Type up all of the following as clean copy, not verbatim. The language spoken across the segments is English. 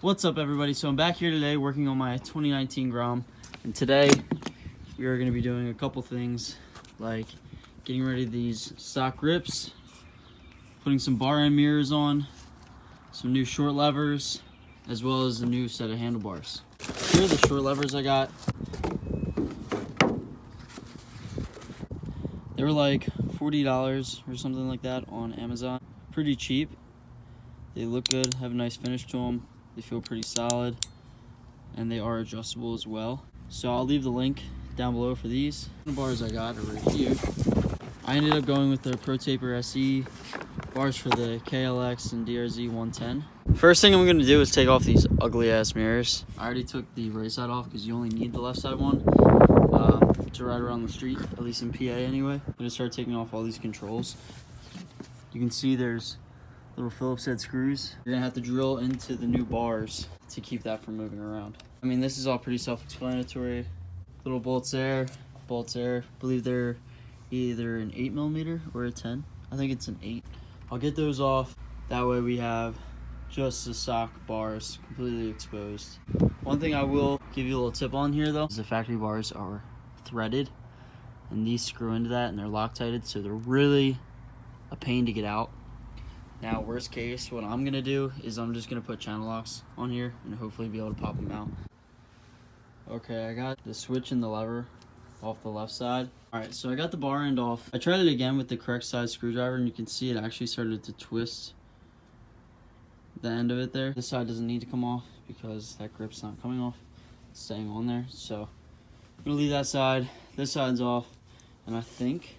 What's up, everybody? So I'm back here today working on my 2019 Grom, and today we are going to be doing a couple things like getting rid of these stock grips, putting some bar end mirrors on, some new short levers, as well as a new set of handlebars. Here are the short levers I got. They were like $40 or something like that on Amazon. Pretty cheap. They look good, have a nice finish to them. They feel pretty solid, and they are adjustable as well. So I'll leave the link down below for these. The bars I got are right here. I ended up going with the Pro Taper SE bars for the KLX and DRZ 110. First thing I'm going to do is take off these ugly ass mirrors. I already took the right side off because you only need the left side one to ride around the street, at least in PA anyway. I'm going to start taking off all these controls. You can see there's little Phillips head screws. You're gonna have to drill into the new bars to keep that from moving around. I mean, this is all pretty self-explanatory. Little bolts there, bolts there. I believe they're either an 8mm or a 10. I think it's an 8. I'll get those off. That way we have just the stock bars completely exposed. One thing I will give you a little tip on here though is the factory bars are threaded, and these screw into that and they're Loctited, so they're really a pain to get out. Now, worst case, what I'm gonna do is I'm just gonna put channel locks on here and hopefully be able to pop them out. Okay, I got the switch and the lever off the left side. All right, so I got the bar end off. I tried it again with the correct size screwdriver, and you can see it actually started to twist the end of it there. This side doesn't need to come off because that grip's not coming off. It's staying on there. So I'm gonna leave that side. This side's off, and I think,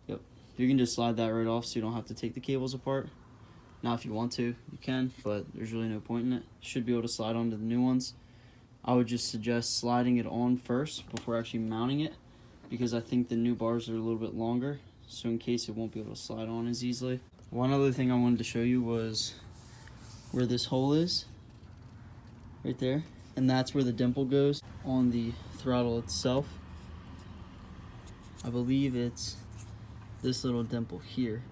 yep, you can just slide that right off so you don't have to take the cables apart. Now, if you want to, you can, but there's really no point in it. You should be able to slide onto the new ones. I would just suggest sliding it on first before actually mounting it, because I think the new bars are a little bit longer, so in case it won't be able to slide on as easily. One other thing I wanted to show you was where this hole is, right there, and that's where the dimple goes on the throttle itself. I believe it's this little dimple here,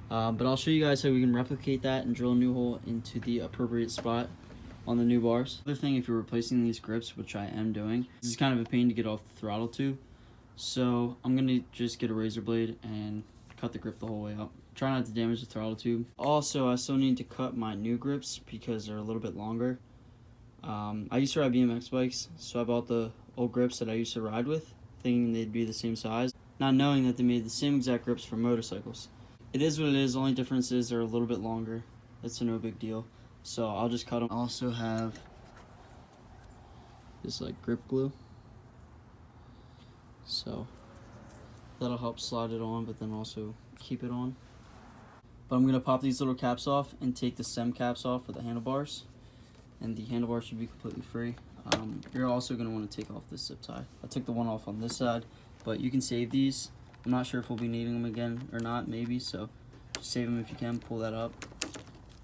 but I'll show you guys how we can replicate that and drill a new hole into the appropriate spot on the new bars. Other thing, if you're replacing these grips, which I am doing, this is kind of a pain to get off the throttle tube, so I'm gonna just get a razor blade and cut the grip the whole way up. Try not to damage the throttle tube. Also, I still need to cut my new grips because they're a little bit longer. I used to ride BMX bikes, so I bought the old grips that I used to ride with, thinking they'd be the same size, not knowing that they made the same exact grips for motorcycles. It is what it is. The only difference is they're a little bit longer. It's no big deal. So I'll just cut them. I also have this like grip glue, so that'll help slide it on, but then also keep it on. But I'm gonna pop these little caps off and take the stem caps off for the handlebars, and the handlebars should be completely free. You're also gonna want to take off this zip tie. I took the one off on this side, but you can save these. I'm not sure if we'll be needing them again or not, maybe, so just save them if you can. Pull that up,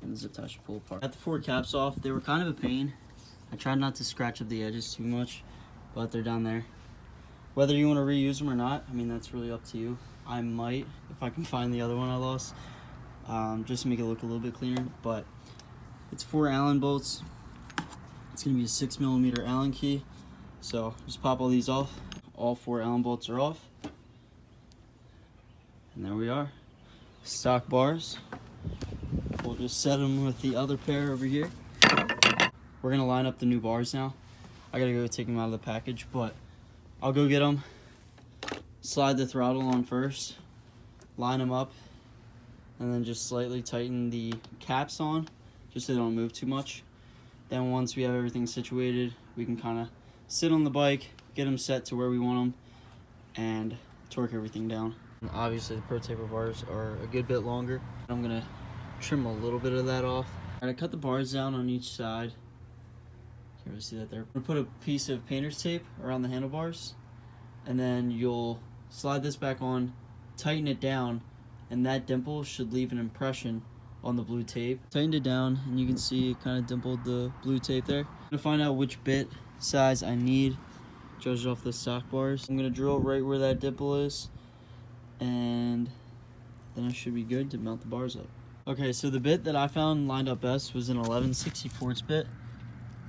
and the zip tie should pull apart. I got the 4 caps off. They were kind of a pain. I tried not to scratch up the edges too much, but they're down there. Whether you want to reuse them or not, I mean, that's really up to you. I might, if I can find the other one I lost, just to make it look a little bit cleaner, but it's 4 Allen bolts. It's going to be a 6mm Allen key, so just pop all these off. All 4 Allen bolts are off, and there we are. Stock bars. We'll just set them with the other pair over here. We're gonna line up the new bars now. I gotta go take them out of the package, but I'll go get them. Slide the throttle on first, line them up, and then just slightly tighten the caps on, just so they don't move too much. Then once we have everything situated, we can kind of sit on the bike, get them set to where we want them, and torque everything down. And obviously the Pro Taper bars are a good bit longer. I'm gonna trim a little bit of that off. All right, I cut the bars down on each side. Can't really see that there. I'm gonna put a piece of painter's tape around the handlebars, and then you'll slide this back on, tighten it down, and that dimple should leave an impression on the blue tape. Tightened it down, and you can see it kind of dimpled the blue tape there. I'm gonna find out which bit size I need, judged off the stock bars. I'm gonna drill right where that dimple is, and then I should be good to mount the bars up. Okay, so the bit that I found lined up best was an 11/64 bit.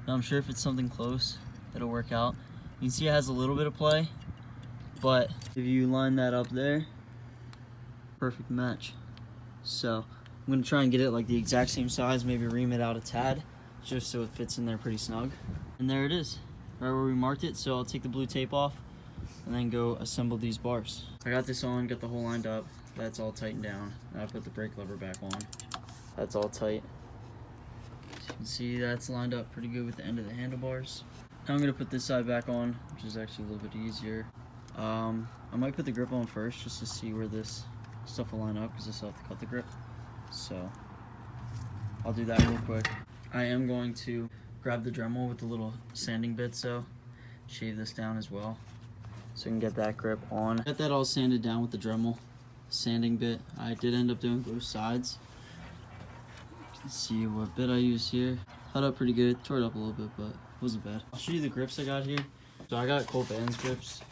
Now I'm sure if it's something close, it'll work out. You can see it has a little bit of play, but if you line that up there, perfect match. So I'm gonna try and get it like the exact same size, maybe ream it out a tad, just so it fits in there pretty snug. And there it is, right where we marked it. So I'll take the blue tape off and then go assemble these bars. I got this on, got the hole lined up. That's all tightened down. Now I put the brake lever back on. That's all tight. As you can see, that's lined up pretty good with the end of the handlebars. Now I'm gonna put this side back on, which is actually a little bit easier. I might put the grip on first just to see where this stuff will line up, because I still have to cut the grip. So I'll do that real quick. I am going to grab the Dremel with the little sanding bits, so shave this down as well so I can get that grip on. Got that all sanded down with the Dremel sanding bit. I did end up doing both sides. Let's see what bit I used here. Held up pretty good, tore it up a little bit, but it wasn't bad. I'll show you the grips I got here. So I got Colt Bands grips,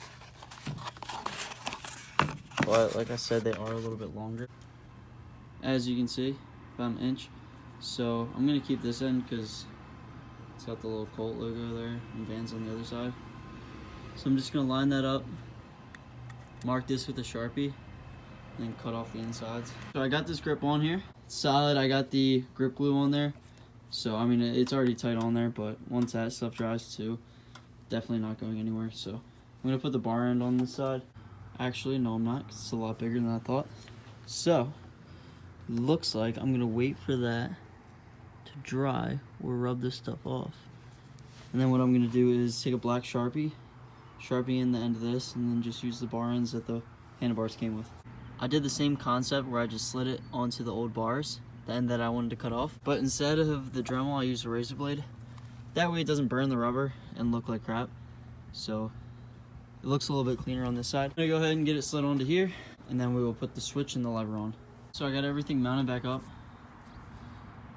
but like I said, they are a little bit longer. As you can see, about an inch. So I'm gonna keep this end because it's got the little Colt logo there and Vans on the other side. So I'm just gonna line that up, mark this with a Sharpie, and then cut off the insides. So I got this grip on here. It's solid. I got the grip glue on there. So I mean, it's already tight on there, but once that stuff dries too, definitely not going anywhere. So I'm gonna put the bar end on this side. Actually, no, I'm not, 'cause it's a lot bigger than I thought. So looks like I'm gonna wait for that to dry or rub this stuff off. And then what I'm gonna do is take a black Sharpie in the end of this, and then just use the bar ends that the handlebars came with. I did the same concept where I just slid it onto the old bars, the end that I wanted to cut off. But instead of the Dremel, I used a razor blade. That way it doesn't burn the rubber and look like crap. So it looks a little bit cleaner on this side. I'm gonna go ahead and get it slid onto here, and then we will put the switch and the lever on. So I got everything mounted back up.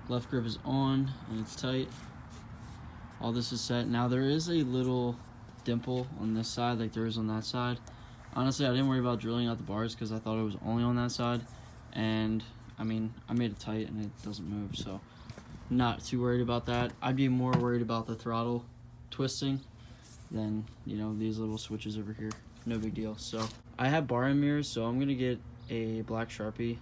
Left grip is on and it's tight. All this is set. Now there is a little dimple on this side like there is on that side. Honestly, I didn't worry about drilling out the bars because I thought it was only on that side. And I mean, I made it tight and it doesn't move, so not too worried about that. I'd be more worried about the throttle twisting than, you know, these little switches over here. No big deal. So I have bar end mirrors, so I'm gonna get a black Sharpie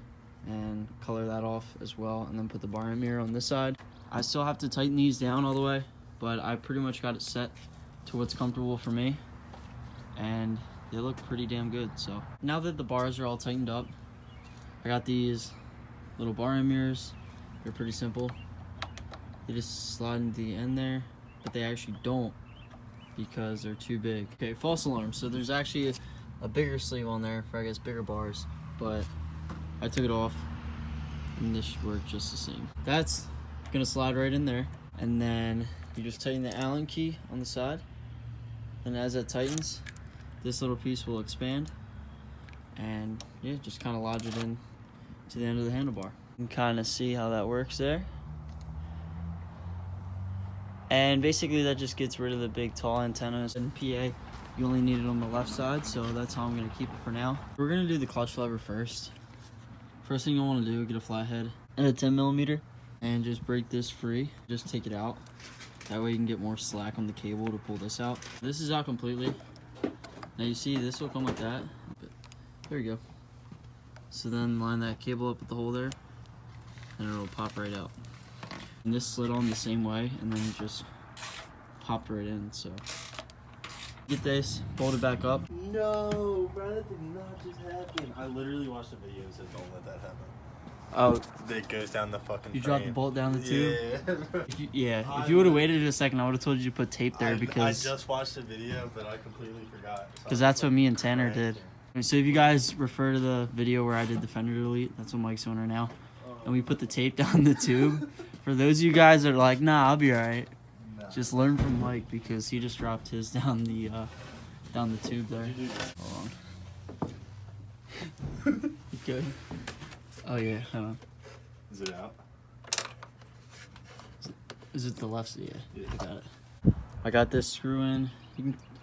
and color that off as well, and then put the bar end mirror on this side. I still have to tighten these down all the way, but I pretty much got it set to what's comfortable for me, and they look pretty damn good. So now that the bars are all tightened up, I got these little bar end mirrors. They're pretty simple. They just slide into the end there, but they actually don't because they're too big. Okay, false alarm. So there's actually a bigger sleeve on there for, I guess, bigger bars, but I took it off and this should work just the same. That's gonna slide right in there, and then you just tighten the Allen key on the side, and as that tightens, this little piece will expand, and yeah, just kind of lodge it in to the end of the handlebar. You can kind of see how that works there. And basically that just gets rid of the big tall antennas. In PA, you only need it on the left side, so that's how I'm gonna keep it for now. We're gonna do the clutch lever first. First thing you wanna do, get a flathead and a 10mm and just break this free. Just take it out. That way you can get more slack on the cable to pull this out. This is out completely. Now you see this will come like that. There you go. So then line that cable up with the hole there, and it'll pop right out. And this slid on the same way, and then just popped right in. So get this, fold it back up. No, bro, that did not just happen. I literally watched the video and said, don't let that happen. Oh, It goes down the fucking you frame. dropped the bolt down the tube? Yeah. If you would have waited a second, I would have told you to put tape there I because just watched the video, but I completely forgot. So that's what me and Tanner did. So if you guys refer to the video where I did the fender delete, that's what Mike's doing right now. And we put the tape down the tube. For those of you guys that are like, nah, I'll be alright, just learn from Mike because he just dropped his down the tube there. Hold on. You good? Oh yeah, hold on. Is it out? Is it the left side? Yeah, I got it. I got this screw in.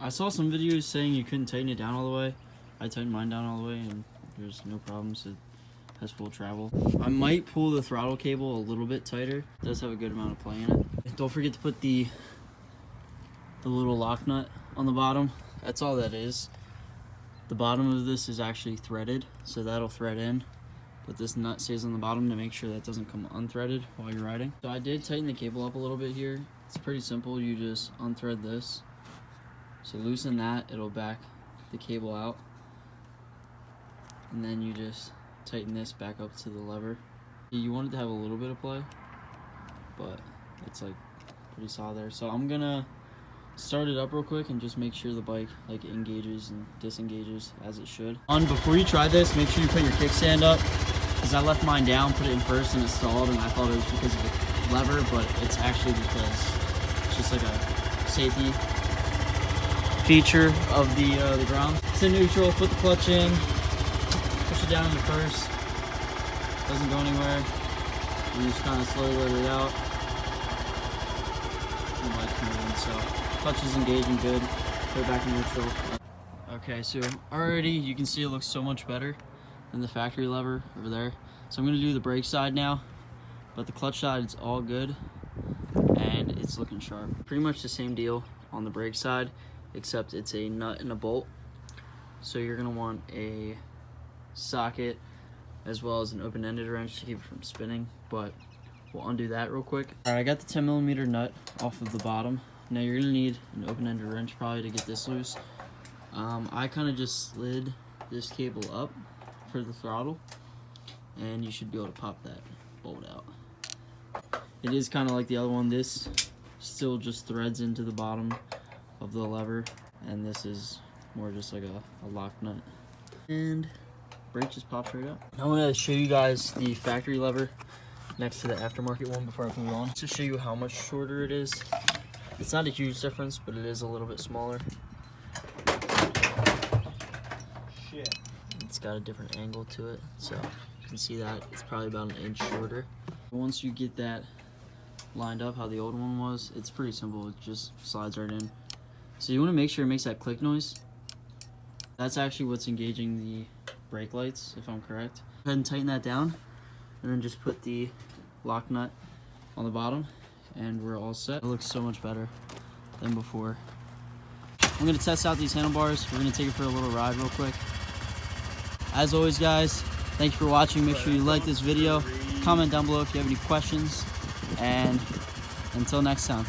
I saw some videos saying you couldn't tighten it down all the way. I tightened mine down all the way and there's no problems. It has full travel. I might pull the throttle cable a little bit tighter. It does have a good amount of play in it. Don't forget to put the little lock nut on the bottom. That's all that is. The bottom of this is actually threaded, so that'll thread in. But this nut stays on the bottom to make sure that doesn't come unthreaded while you're riding. So I did tighten the cable up a little bit here. It's pretty simple. You just unthread this. So loosen that, it'll back the cable out. And then you just tighten this back up to the lever. You want it to have a little bit of play, but it's like pretty solid there. So I'm gonna start it up real quick and just make sure the bike like engages and disengages as it should. Before you try this, make sure you put your kickstand up, because I left mine down, put it in first, and it stalled, and I thought it was because of the lever, but it's actually because it's just like a safety feature of the Grom. It's in neutral. Put the clutch in, push it down into first. Doesn't go anywhere. You just kind of slowly let it out. The bike's moving, so clutch is engaging good. Put it back in neutral. Okay, so already you can see it looks so much better than the factory lever over there. So I'm gonna do the brake side now, but the clutch side is all good and it's looking sharp. Pretty much the same deal on the brake side, except it's a nut and a bolt. So you're gonna want a socket as well as an open-ended wrench to keep it from spinning, but we'll undo that real quick. All right, I got the 10mm nut off of the bottom. Now you're gonna need an open-ended wrench probably to get this loose. I kind of just slid this cable up for the throttle, and you should be able to pop that bolt out. It is kind of like the other one. This still just threads into the bottom of the lever, and this is more just like a lock nut. And brake just pops right up. Now I'm gonna show you guys the factory lever next to the aftermarket one before I move on, to show you how much shorter it is. It's not a huge difference, but it is a little bit smaller. Shit. It's got a different angle to it, so you can see that it's probably about an inch shorter. Once you get that lined up how the old one was, it's pretty simple. It just slides right in. So you want to make sure it makes that click noise. That's actually what's engaging the brake lights, if I'm correct. Go ahead and tighten that down, and then just put the lock nut on the bottom, and we're all set. It looks so much better than before. I'm gonna test out these handlebars. We're gonna take it for a little ride real quick. As always, guys, thank you for watching. Make sure you like this video, comment down below if you have any questions, and until next time.